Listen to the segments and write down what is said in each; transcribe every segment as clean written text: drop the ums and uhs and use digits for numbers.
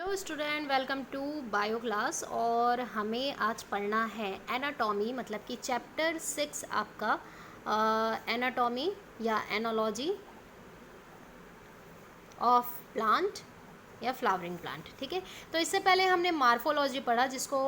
Hello student, welcome to bio class. और हमें आज पढ़ना है एनाटॉमी, मतलब कि चैप्टर 6 आपका एनाटॉमी या एनोलॉजी ऑफ प्लांट या फ्लावरिंग प्लांट। ठीक है, तो इससे पहले हमने मार्फोलॉजी पढ़ा, जिसको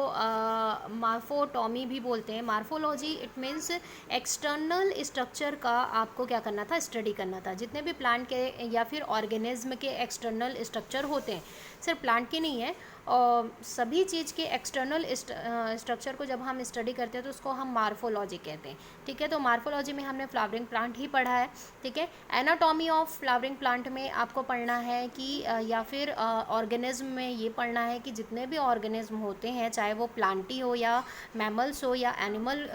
मार्फोटॉमी भी बोलते हैं। Morphology it means external structure का आपको क्या करना था, स्टडी करना था। जितने भी प्लांट के या फिर ऑर्गेनिज्म के एक्सटर्नल स्ट्रक्चर होते हैं, सिर्फ प्लांट के नहीं है, और सभी चीज़ के एक्सटर्नल स्ट्रक्चर को जब हम स्टडी करते हैं तो उसको हम मार्फोलॉजी कहते हैं। ठीक है, तो मार्फोलॉजी में हमने फ्लावरिंग प्लांट ही पढ़ा है। ठीक है, एनाटॉमी ऑफ फ्लावरिंग प्लांट में आपको पढ़ना है कि या फिर ऑर्गेनिज्म में ये पढ़ना है कि जितने भी ऑर्गेनिज्म होते हैं, चाहे वो प्लांटी हो या मैमल्स हो या एनिमल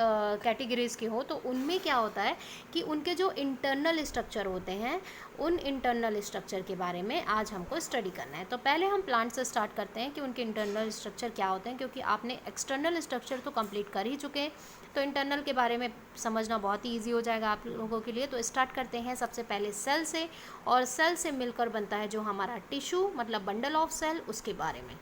कैटेगरीज के हो, तो उनमें क्या होता है कि उनके जो इंटरनल स्ट्रक्चर होते हैं, उन इंटरनल स्ट्रक्चर के बारे में आज हमको स्टडी करना है। तो पहले हम प्लांट से स्टार्ट करते हैं कि उनके इंटरनल स्ट्रक्चर क्या होते हैं, क्योंकि आपने एक्सटर्नल स्ट्रक्चर तो कंप्लीट कर ही चुके हैं, तो इंटरनल के बारे में समझना बहुत ही ईजी हो जाएगा आप लोगों के लिए। तो स्टार्ट करते हैं सबसे पहले सेल से, और सेल से मिलकर बनता है जो हमारा टिश्यू, मतलब बंडल ऑफ सेल, उसके बारे में।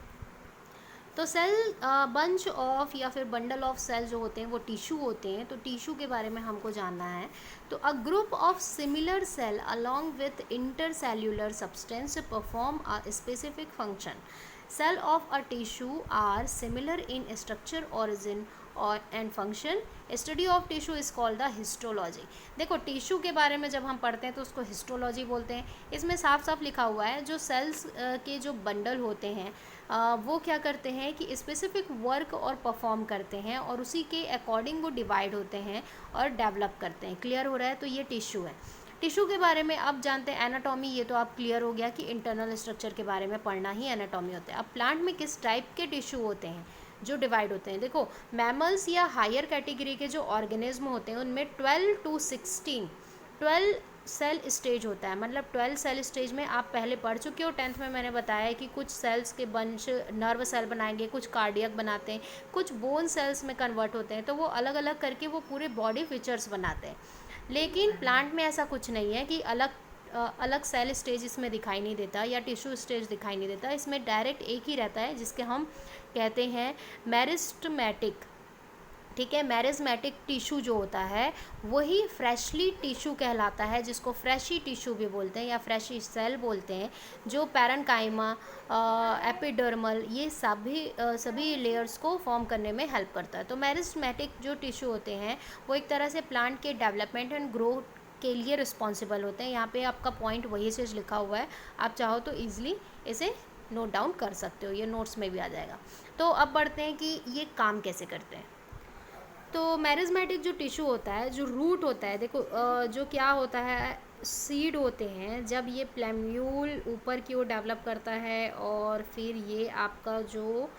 तो सेल बंच ऑफ या फिर बंडल ऑफ सेल जो होते हैं वो टिश्यू होते हैं। तो टिश्यू के बारे में हमको जानना है। तो a group of similar cell along with intercellular substance perform a specific function. Cell of a tissue are similar in structure, origin और and function. Study of tissue is called the histology. देखो, tissue के बारे में जब हम पढ़ते हैं तो उसको हिस्टोलॉजी बोलते हैं। इसमें साफ साफ लिखा हुआ है जो सेल्स के जो बंडल होते हैं वो क्या करते हैं कि स्पेसिफिक वर्क और परफॉर्म करते हैं, और उसी के अकॉर्डिंग वो डिवाइड होते हैं और डेवलप करते हैं। क्लियर हो रहा है? तो ये टिश्यू है। टिश्यू के बारे में अब जानते हैं एनाटॉमी। ये तो आप क्लियर हो गया कि इंटरनल स्ट्रक्चर के बारे में पढ़ना ही एनाटॉमी होता है। अब प्लांट में किस टाइप के टिश्यू होते हैं जो डिवाइड होते हैं? देखो, मैमल्स या हायर कैटेगरी के जो ऑर्गेनिज्म होते हैं उनमें 12 सेल स्टेज होता है। मतलब 12 सेल स्टेज में आप पहले पढ़ चुके हो, 10th में मैंने बताया है कि कुछ सेल्स के बंच नर्व सेल बनाएंगे, कुछ कार्डियक बनाते हैं, कुछ बोन सेल्स में कन्वर्ट होते हैं। तो वो अलग अलग करके वो पूरे बॉडी फीचर्स बनाते हैं। लेकिन प्लांट में ऐसा कुछ नहीं है कि अलग सेल स्टेज इसमें दिखाई नहीं देता या टिश्यू स्टेज दिखाई नहीं देता। इसमें डायरेक्ट एक ही रहता है, जिसके हम कहते हैं मेरिस्टमैटिक। ठीक है, मेरिस्मेटिक टिश्यू जो होता है वही फ्रेशली टिश्यू कहलाता है, जिसको फ्रेशी टिश्यू भी बोलते हैं या फ्रेशी सेल बोलते हैं, जो पैरेन्काइमा, एपिडर्मल, ये सभी लेयर्स को फॉर्म करने में हेल्प करता है। तो मेरिस्मेटिक जो टिश्यू होते हैं वो एक तरह से प्लांट के डेवलपमेंट एंड ग्रोथ के लिए रिस्पॉन्सिबल होते हैं। यहाँ पे आपका पॉइंट वही चीज़ लिखा हुआ है, आप चाहो तो ईजिली इसे नोट डाउन कर सकते हो, ये नोट्स में भी आ जाएगा। तो अब बढ़ते हैं कि ये काम कैसे करते हैं। तो मैरिज्मेटिक जो टिश्यू होता है, जो रूट होता है, देखो जो क्या होता है, सीड होते हैं। जब ये प्लेम्यूल ऊपर की ओर डेवलप करता है और फिर ये आपका जो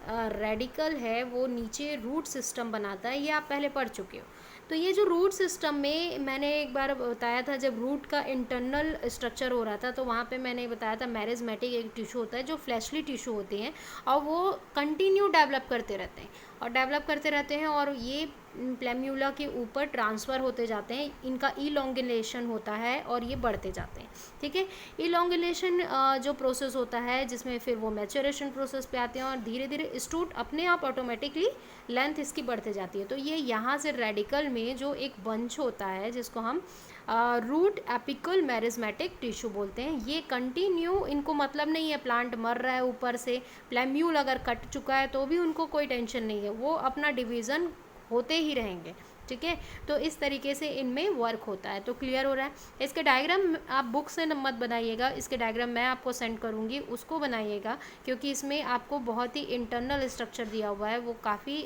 रेडिकल है वो नीचे रूट सिस्टम बनाता है, ये आप पहले पढ़ चुके हो। तो ये जो रूट सिस्टम में मैंने एक बार बताया था, जब रूट का इंटरनल स्ट्रक्चर हो रहा था तो वहाँ पे मैंने बताया था मैरिज्मेटिक एक टिश्यू होता है जो फ्लैशली टिश्यू होते हैं, और वो कंटिन्यू डेवलप करते रहते हैं और डेवलप करते रहते हैं, और ये प्लेम्यूला के ऊपर ट्रांसफ़र होते जाते हैं। इनका इलोंगुलेशन होता है और ये बढ़ते जाते हैं। ठीक है, इलोंगुलेशन जो प्रोसेस होता है, जिसमें फिर वो मैच्योरेशन प्रोसेस पे आते हैं और धीरे धीरे स्टूट अपने आप ऑटोमेटिकली लेंथ इसकी बढ़ते जाती है। तो ये यहाँ से रेडिकल में जो एक बंच होता है, जिसको हम रूट एपिकल मैरिज्मेटिक टिश्यू बोलते हैं, ये कंटिन्यू, इनको मतलब नहीं है प्लांट मर रहा है ऊपर से, प्लेम्यूल अगर कट चुका है तो भी उनको कोई टेंशन नहीं है, वो अपना डिवीज़न होते ही रहेंगे। ठीक है, तो इस तरीके से इनमें वर्क होता है। तो क्लियर हो रहा है? इसके डायग्राम आप बुक से मत बनाइएगा, इसके डायग्राम मैं आपको सेंड करूँगी, उसको बनाइएगा, क्योंकि इसमें आपको बहुत ही इंटरनल स्ट्रक्चर दिया हुआ है, वो काफ़ी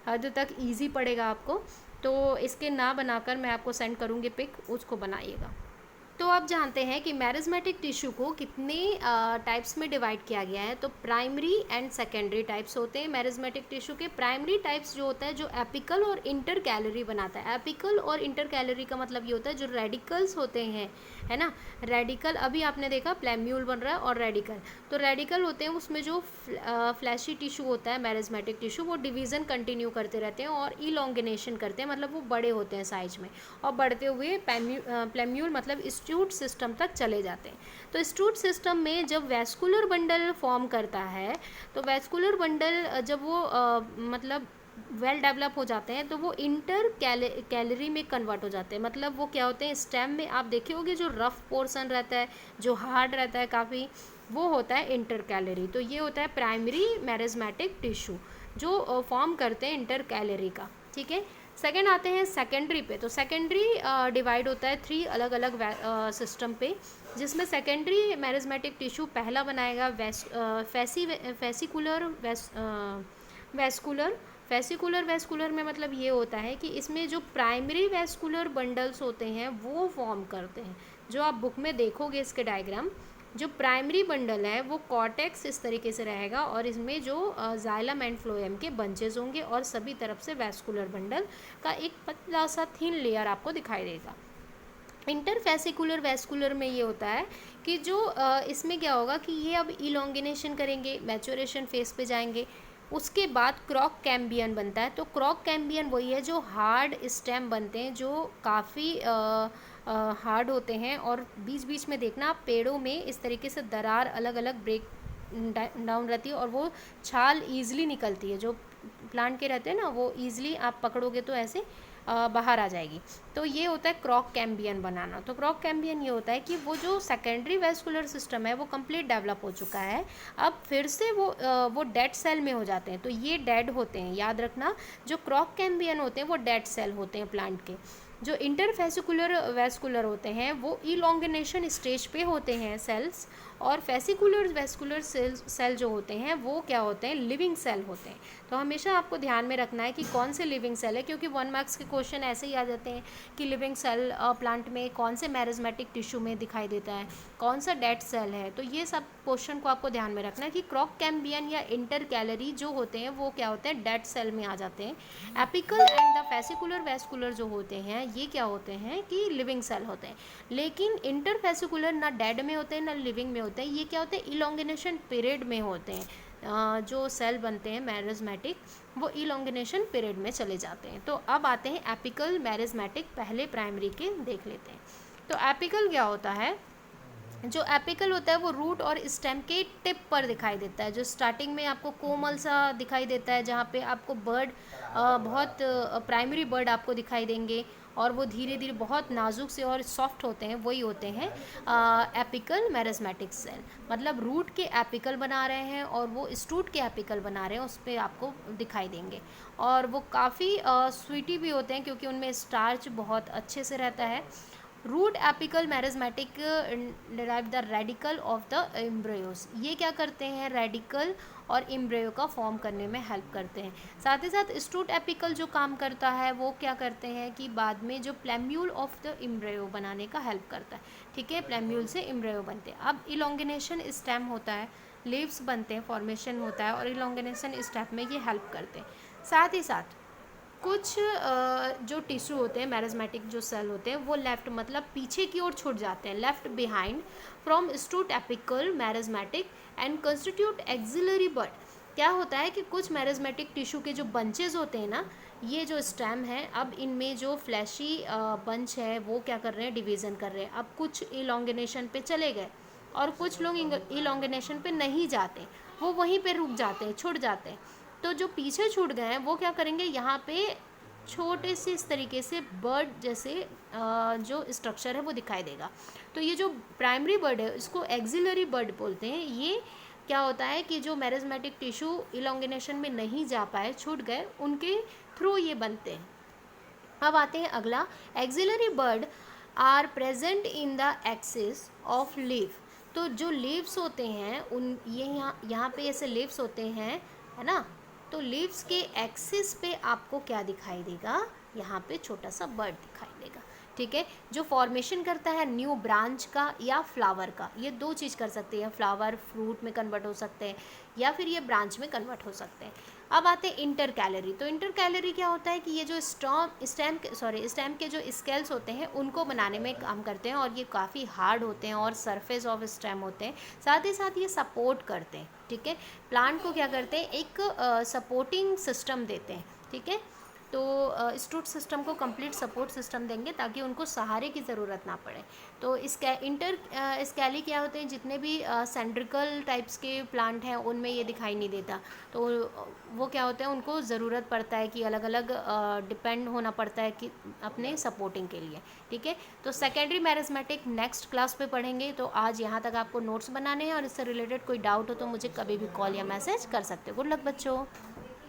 हद तक ईजी पड़ेगा आपको। तो इसके ना बनाकर मैं आपको सेंड करूँगी पिक, उसको बनाइएगा। तो अब जानते हैं कि मैरिज्मेटिक टिश्यू को कितने टाइप्स में डिवाइड किया गया है। तो प्राइमरी एंड सेकेंडरी टाइप्स होते हैं मैरिज्मेटिक टिश्यू के। प्राइमरी टाइप्स जो होता है जो एपिकल और इंटर कैलरी बनाता है। एपिकल और इंटर कैलरी का मतलब ये होता है जो रेडिकल्स होते हैं, है ना, रेडिकल अभी आपने देखा प्लेम्यूल बन रहा है और रेडिकल, तो रेडिकल होते हैं उसमें जो फ्लैशी टिश्यू होता है मैरिज्मेटिक टिश्यू, वो डिवीज़न कंटिन्यू करते रहते हैं और इलोंगेनेशन करते हैं, मतलब वो बड़े होते हैं साइज में, और बढ़ते हुए प्लेम्यूल मतलब स्टूट सिस्टम तक चले जाते हैं। तो स्टूट सिस्टम में जब वैस्कुलर बंडल फॉर्म करता है, तो वैस्कुलर बंडल जब वो मतलब वेल डेवलप हो जाते हैं तो वो इंटर कैलरी में कन्वर्ट हो जाते हैं। मतलब वो क्या होते हैं, स्टेम में आप देखे होंगे जो रफ पोर्शन रहता है, जो हार्ड रहता है काफ़ी, वो होता है इंटर कैलरी। तो ये होता है प्राइमरी मेरिस्मेटिक टिश्यू जो फॉर्म करते हैं इंटर कैलरी का, ठीक है। सेकेंड आते हैं सेकेंडरी पे। तो सेकेंडरी डिवाइड होता है 3 अलग अलग सिस्टम पे, जिसमें सेकेंडरी मेरिस्मेटिक टिश्यू पहला बनाएगा वेस्कुलर में मतलब ये होता है कि इसमें जो प्राइमरी वेस्कुलर बंडल्स होते हैं वो फॉर्म करते हैं। जो आप बुक में देखोगे इसके डायग्राम, जो प्राइमरी बंडल है वो कॉर्टेक्स इस तरीके से रहेगा और इसमें जो जाइलम एंड फ्लोएम के बंचेस होंगे और सभी तरफ से वेस्कुलर बंडल का एक पतला सा थिन लेयर आपको दिखाई देगा। इंटरफेसिकुलर वेस्कुलर में ये होता है कि जो इसमें क्या होगा कि ये अब इलोंगिनेशन करेंगे, मैच्योरेशन फेज पे जाएंगे, उसके बाद क्रॉक कैम्बियन बनता है। तो क्रॉक कैम्बियन वही है जो हार्ड स्टेम बनते हैं जो काफ़ी हार्ड होते हैं, और बीच बीच में देखना आप पेड़ों में इस तरीके से दरार अलग अलग ब्रेक डाउन रहती है और वो छाल ईजिली निकलती है। जो प्लांट के रहते हैं ना वो ईजिली आप पकड़ोगे तो ऐसे बाहर आ जाएगी। तो ये होता है क्रॉक कैम्बियन बनाना। तो क्रॉक कैम्बियन ये होता है कि वो जो सेकेंडरी वेस्कुलर सिस्टम है वो कंप्लीट डेवलप हो चुका है, अब फिर से वो डेड सेल में हो जाते हैं। तो ये डेड होते हैं, याद रखना, जो क्रॉक कैम्बियन होते हैं वो डेड सेल होते हैं प्लांट के। जो इंटरफेसिकुलर वेस्कुलर होते हैं वो इलोंगिनेशन स्टेज पे होते हैं सेल्स, और फेसिकुलर वेस्कुलर सेल जो होते हैं वो क्या होते हैं, लिविंग सेल होते हैं। तो हमेशा आपको ध्यान में रखना है कि कौन से लिविंग सेल है, क्योंकि 1 मार्क्स के क्वेश्चन ऐसे ही आ जाते हैं कि लिविंग सेल प्लांट में कौन से मेरिस्मेटिक टिश्यू में दिखाई देता है, कौन सा डेड सेल है। तो ये सब क्वेश्चन को आपको ध्यान में रखना है कि क्रॉक कैम्बियन या इंटर कैलरी जो होते हैं वो क्या होते हैं, डेड सेल में आ जाते हैं। Apical and the fascicular vascular जो होते हैं ये क्या होते हैं कि लिविंग सेल होते हैं। लेकिन इंटरफेसिकुलर ना डेड में होते हैं ना लिविंग में होते हैं, ये क्या होते हैं, इलोंगिनेशन पीरियड में होते हैं। जो सेल बनते हैं मेरिस्मेटिक वो इलोंगिनेशन पीरियड में चले जाते हैं। तो अब आते हैं एपिकल मेरिस्मेटिक, पहले प्राइमरी के देख लेते हैं। तो एपिकल क्या होता है, जो एपिकल होता है वो रूट और स्टेम के टिप पर दिखाई देता है। जो स्टार्टिंग में आपको कोमल सा दिखाई देता है, जहाँ पे आपको बर्ड बहुत प्राइमरी बर्ड आपको दिखाई देंगे और वो धीरे धीरे बहुत नाजुक से और सॉफ्ट होते हैं, वही होते हैं एपिकल मेरिस्मेटिक सेल। मतलब रूट के एपिकल बना रहे हैं और वो स्टूट के एपिकल बना रहे हैं, उस पर आपको दिखाई देंगे। और वो काफ़ी स्वीटी भी होते हैं क्योंकि उनमें स्टार्च बहुत अच्छे से रहता है। Root apical meristematic derive the radicle of the embryos. ये क्या करते हैं, रेडिकल और एम्ब्रियो का फॉर्म करने में हेल्प करते हैं। साथ ही साथ स्टूट एपिकल जो काम करता है वो क्या करते हैं कि बाद में जो प्लेम्यूल ऑफ द एम्ब्रियो बनाने का हेल्प करता है, ठीक है। प्लेम्यूल से एम्ब्रियो बनते हैं। अब इलोंगिनेशन स्टेम होता है, लीव्स बनते हैं, फॉर्मेशन होता है और इलोंगिनेशन स्टेप में ये हेल्प करते हैं। साथ ही साथ कुछ जो टिश्यू होते हैं मेरिस्मेटिक जो सेल होते हैं वो लेफ्ट मतलब पीछे की ओर छूट जाते हैं, left behind from shoot apical meristematic and constitute axillary bud. क्या होता है कि कुछ मेरिस्मेटिक टिश्यू के जो बंचेज होते हैं ना, ये जो स्टेम है, अब इनमें जो फ्लैशी बंच है वो क्या कर रहे हैं, डिवीज़न कर रहे हैं। अब कुछ इलोंगिनेशन पे चले गए और कुछ लोग इलोंगिनेशन पे नहीं जाते, वो वहीं पे रुक जाते हैं, छूट जाते हैं। तो जो पीछे छूट गए हैं वो क्या करेंगे, यहाँ पे छोटे से इस तरीके से बर्ड जैसे जो स्ट्रक्चर है वो दिखाई देगा। तो ये जो प्राइमरी बर्ड है इसको एक्सिलरी बर्ड बोलते हैं। ये क्या होता है कि जो मेरिस्मेटिक टिश्यू इलोंगिनेशन में नहीं जा पाए, छूट गए, उनके थ्रू ये बनते हैं। अब आते हैं अगला, axillary bud are present in the axis of leaf. तो जो लीव्स होते हैं उन ये यहाँ पे ऐसे लीव्स होते हैं, है ना। तो लीव्स के एक्सिस पे आपको क्या दिखाई देगा, यहाँ पे छोटा सा बर्ड दिखाई देगा, ठीक है। जो फॉर्मेशन करता है न्यू ब्रांच का या फ्लावर का, ये दो चीज़ कर सकते हैं, फ्लावर फ्रूट में कन्वर्ट हो सकते हैं या फिर ये ब्रांच में कन्वर्ट हो सकते हैं। अब आते हैं इंटर कैलरी। तो इंटर कैलरी क्या होता है कि ये जो स्टेम के जो स्केल्स होते हैं उनको बनाने में काम करते हैं और ये काफ़ी हार्ड होते हैं और सरफेस ऑफ स्टेम होते हैं। साथ ही साथ ये सपोर्ट करते हैं, ठीक है। प्लांट को क्या करते हैं, एक सपोर्टिंग सिस्टम देते हैं, ठीक है। तो स्टूट सिस्टम को कंप्लीट सपोर्ट सिस्टम देंगे ताकि उनको सहारे की ज़रूरत ना पड़े। तो इसके इंटर स्कैली क्या होते हैं, जितने भी सेंट्रिकल टाइप्स के प्लांट हैं उनमें ये दिखाई नहीं देता। तो वो क्या होते हैं, उनको ज़रूरत पड़ता है कि अलग अलग डिपेंड होना पड़ता है कि अपने सपोर्टिंग के लिए। ठीक है, तो सेकेंडरी मैरिस्मेटिक नेक्स्ट क्लास पे पढ़ेंगे। तो आज यहाँ तक आपको नोट्स बनाने हैं, और इससे रिलेटेड कोई डाउट हो तो मुझे कभी भी कॉल या मैसेज कर सकते हो। गुड लक बच्चों।